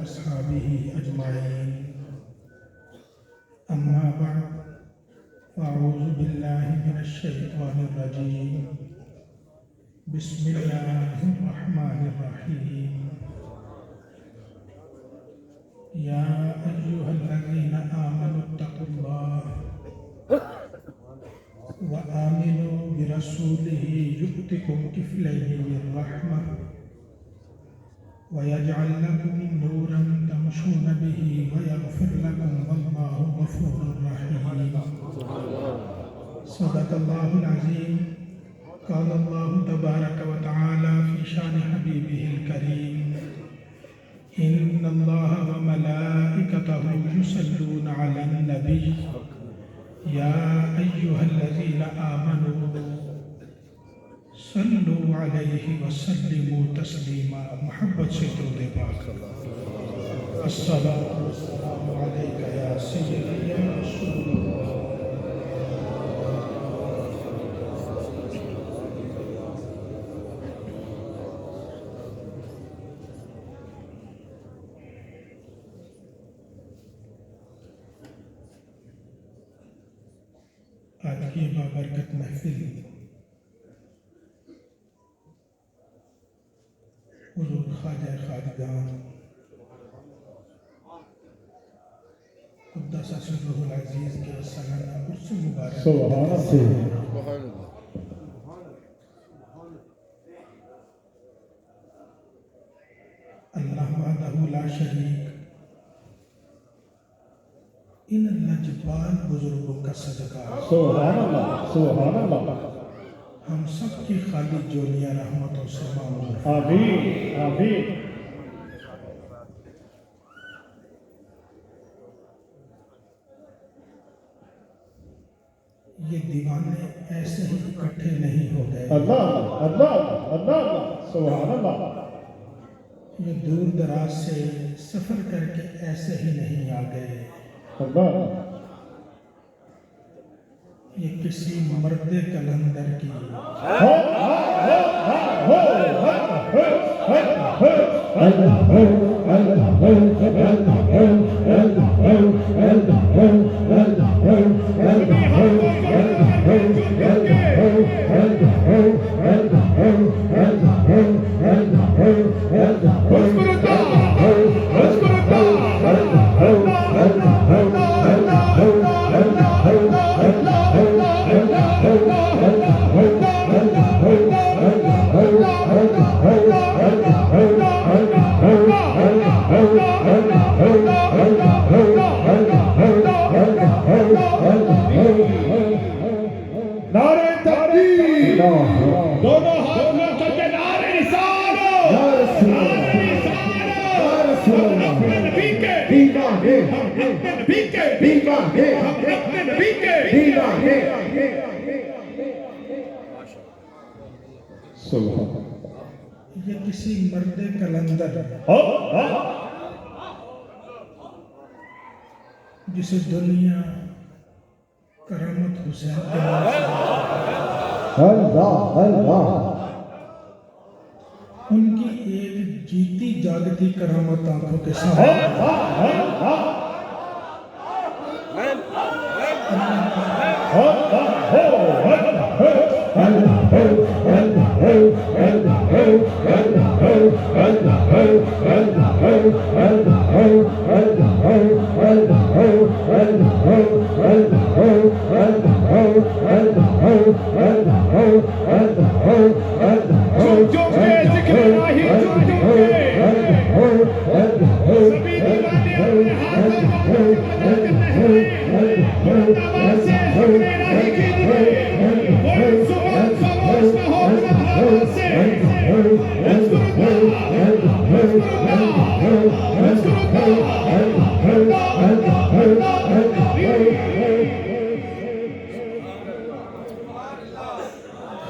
وأصحابه أجمعين. أما بعد، أعوذ بالله من الشيطان الرجيم. بسم الله الرحمن الرحيم. يا أيها الذين آمنوا اتقوا الله وآمنوا برسوله يؤتكم كفلين من رحمة ويجعل لكم نورا تمشون به ويغفر لكم والله غفور رحيم. صدق الله العظيم. قال الله تبارك وتعالى في شان حبيبه الكريم: إن الله وملائكته يصلون على النبي يا أيها الذين آمنوا صلوا عليه وسلموا تسليما. محبت سے درود پاک. الصلاة والسلام عليك يا سيدي يا رسول الله. آج کی بابرکت محفل حضور خواجہ خواجگان قدس سرہ العزیز کے سالانہ عرس مبارک سبحان اللہ وحدہ لا شریک ان لجبال بزرگوں کا صدقہ سبحان اللہ، سبحان اللہ. ہم سب کی خالی جولیاں رحمتوں سے معمور. آمین آمین. یہ دیوانے ایسے ہی اکٹھے نہیں ہو گئے. اللہ اللہ اللہ سبحان اللہ. یہ دور دراز سے سفر کر کے ایسے ہی نہیں آ گئے. اللہ. یہ کسی مرد کلندر کی نعرہ تکبیر. دونوں ہاتھ میں کر کے نعرہ رسالہ. اپنے نبی کے دیوانے، ہم اپنے نبی کے دیوانے، ہم اپنے نبی کے دیوانے. یہ کسی مرد کلندر جسے دنیا کرامت حسین کے نام سے ان کی ایک جیتی جاگتی کرامت آنکھوں کے سامنے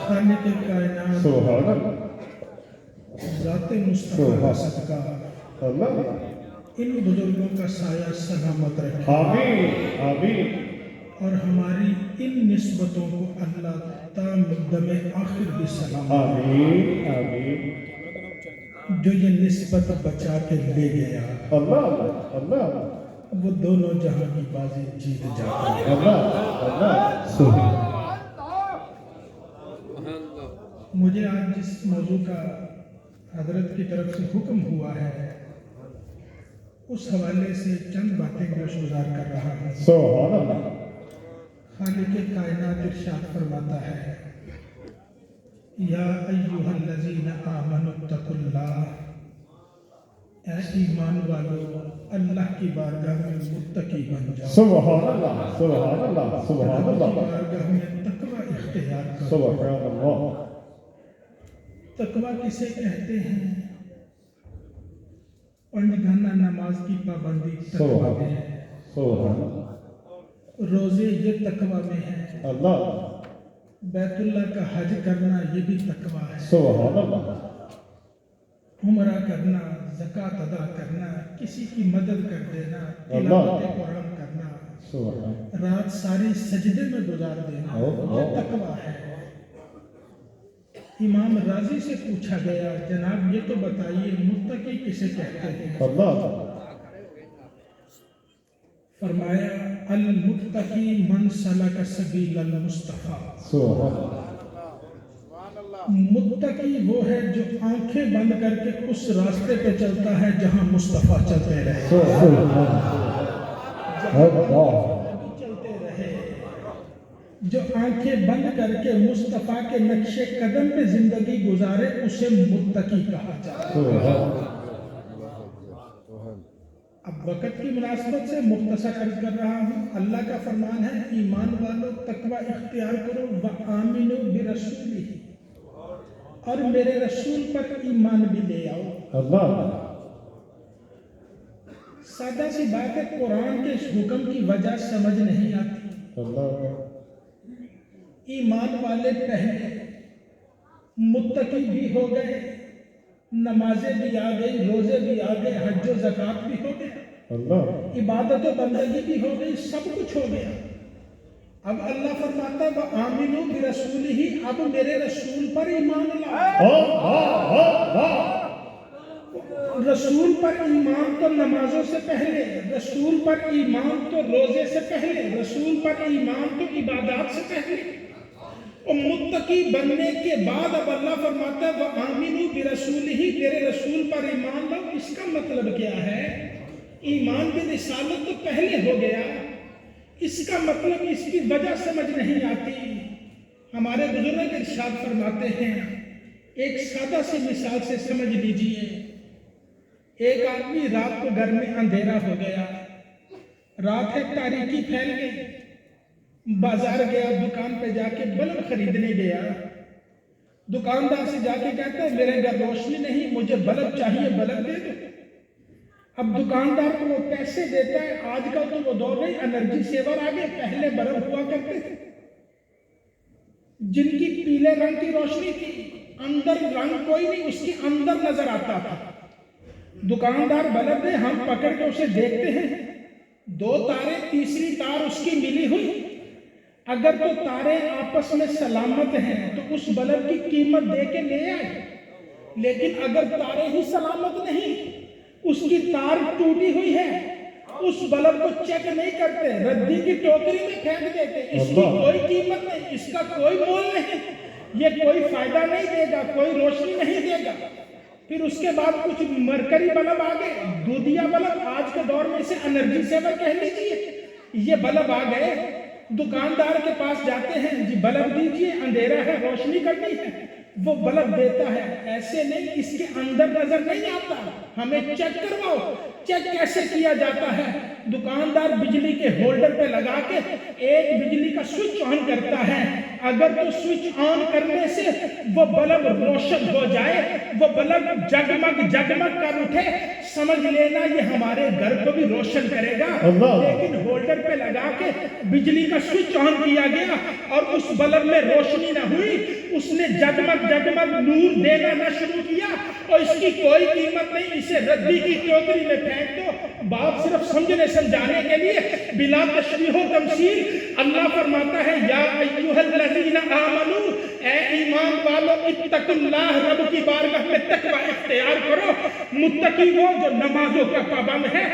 خالق کائنات ذات مصطفیٰ کا صدقہ ان بزرگوں کا سایہ سلامت رکھے. آمین آمین. اور ہماری ان نسبتوں کو اللہ تا دم آخر بھی سلام. آمین آمین. جو یہ نسبت بچا کے لے گیا اللہ اللہ وہ دونوں جہاں کی بازی جیت جاتا ہے. اللہ اللہ سبحان مجھے آج جس موضوع کا حضرت کی طرف سے حکم ہوا ہے اس حوالے سے چند باتیں گوش گزار کر رہا ہوں. سبحان اللہ. خالق کائنات ارشاد فرماتا ہے یا ایھا الذین آمنوا اتقوا اللہ، اے ایمان والو اللہ کی بارگاہ میں متقی بن جاؤ. سبحان اللہ سبحان اللہ سبحان اللہ کی اللہ بارگاہ میں تقوی اختیار کرو. سبحان اللہ. تقوی کسے کہتے ہیں؟ پنڈگانہ نماز کی پابندی تقوی میں ہے، سبحان اللہ روزے یہ تقوی میں ہے، اللہ بیت اللہ کا حج کرنا یہ بھی تقوی ہے، سبحان اللہ عمرہ کرنا، زکوٰۃ ادا کرنا، کسی کی مدد کر دینا، اللہ. تلاوت قرآن کرنا، سبحان رات ساری سجدے میں گزار دینا اللہ. یہ تقوی ہے. امام راضی سے پوچھا گیا جناب یہ تو بتائیے متقی کسے کہتے ہیں؟ اللہ فرمایا المتقی من سلک سبیل المصطفیٰ. سبحان متقی وہ ہے جو آنکھیں بند کر کے اس راستے پہ چلتا ہے جہاں مصطفیٰ چلتے رہے، چلتے رہے. جو آنکھیں بند کر کے مصطفیٰ کے نقش قدم پہ زندگی گزارے اسے متقی کہا جاتا ہے. اب وقت کی مناسبت سے مختصر عرض کر رہا ہوں. اللہ کا فرمان ہے ایمان والو تقوی اختیار کرو وآمنوا برسولہ، اور میرے رسول پر ایمان بھی لے آؤ. اللہ سادہ سی بات ہے، قرآن کے اس حکم کی وجہ سمجھ نہیں آتی. اللہ ایمان والے پہلے، متقی بھی ہو گئے، نمازیں بھی آ گئی، روزے بھی آ گئے، حج و زکوٰۃ بھی ہو گئے، اللہ عبادت و بندگی بھی ہو گئی، سب کچھ ہو گیا. اب اللہ فرماتا ہے وآمنوا برسولہ، اب میرے رسول پر ایمان لاؤ. رسول پر ایمان تو نمازوں سے پہلے، رسول پر ایمان تو روزے سے پہلے، رسول پر ایمان تو عبادات سے پہلے، اور متقی بننے کے بعد اب اللہ فرماتا ہے وآمنوا برسولہ، میرے رسول پر ایمان لاؤ. اس کا مطلب کیا ہے؟ ایمان برسالت تو پہلے ہو گیا. اس کا مطلب اس کی وجہ سمجھ نہیں آتی. ہمارے بزرگ ارشاد فرماتے ہیں ایک سادہ سی مثال سے سمجھ لیجئے. ایک آدمی رات کو گھر میں اندھیرا ہو گیا، رات ہے تاریکی پھیل گئی، بازار گیا، دکان پہ جا کے بلب خریدنے گیا. دکاندار سے جا کے کہتا ہے میرے گھر روشنی نہیں، مجھے بلب چاہیے، بلب دے دو. اب دکاندار کو وہ پیسے دیتا ہے. آج کل تو وہ دور نہیں، انرجی سیور آگے، پہلے بلب ہوا کرتے تھے جن کی پیلے رنگ کی روشنی تھی، اندر رنگ کوئی نہیں، اس کے اندر نظر آتا تھا. دکاندار بلب دے، ہم پکڑ کے اسے دیکھتے ہیں، 2 تارے، تیسری تار اس کی ملی ہوئی. اگر تو تارے آپس میں سلامت ہیں تو اس بلب کی قیمت دے کے لے آئے، لیکن اگر تارے ہی سلامت نہیں، اس کی تار ٹوٹی ہوئی ہے، اس بلب کو چیک نہیں کرتے، ردی کی ٹوکری میں پھینک دیتے. اس کی کوئی قیمت نہیں، اس کا کوئی مول نہیں، یہ کوئی فائدہ نہیں دے گا، کوئی روشنی نہیں دے گا. پھر اس کے بعد کچھ مرکری بلب آ گئے، دودھیا بلب، آج کے دور میں اسے انرجی سیور کہہ لیجیے. یہ بلب آ گئے، دکاندار کے پاس جاتے ہیں، جی بلب دیجیے، اندھیرا ہے، روشنی کرنی ہے. وہ بلب دیتا ہے. ایسے نہیں، اس کے اندر نظر نہیں آتا، ہمیں چیک کرواؤ. چیک کیسے کیا جاتا ہے؟ دکاندار بجلی کے ہولڈر پہ لگا کے ایک بجلی کا سوئچ آن کرتا ہے. اگر تو سوئچ آن کرنے سے وہ بلب روشن ہو جائے، وہ بلب جگمگ جگمگ کر اٹھے، سمجھ لینا یہ ہمارے گھر کو بھی روشن کرے گا. لیکن ہولڈر پہ لگا کے بجلی کا سوئچ آن کیا گیا اور اس بلب میں روشنی نہ ہوئی، اس نے جگمگ جگمگ نور دینا نہ شروع کیا اور اس کی کوئی قیمت نہیں، اسے ردی کی ٹوکری میں پھینک دو. بات صرف سمجھنے سمجھانے کے لیے بلا تشبیہ و تمثیل اللہ فرماتا ہے یا ایھا الذین آمنو، اے ایمان والو، اتقوا اللہ، رب کی بارگاہ میں تقوی اختیار کرو۔ متقی وہ جو نمازوں کا پابند ہے،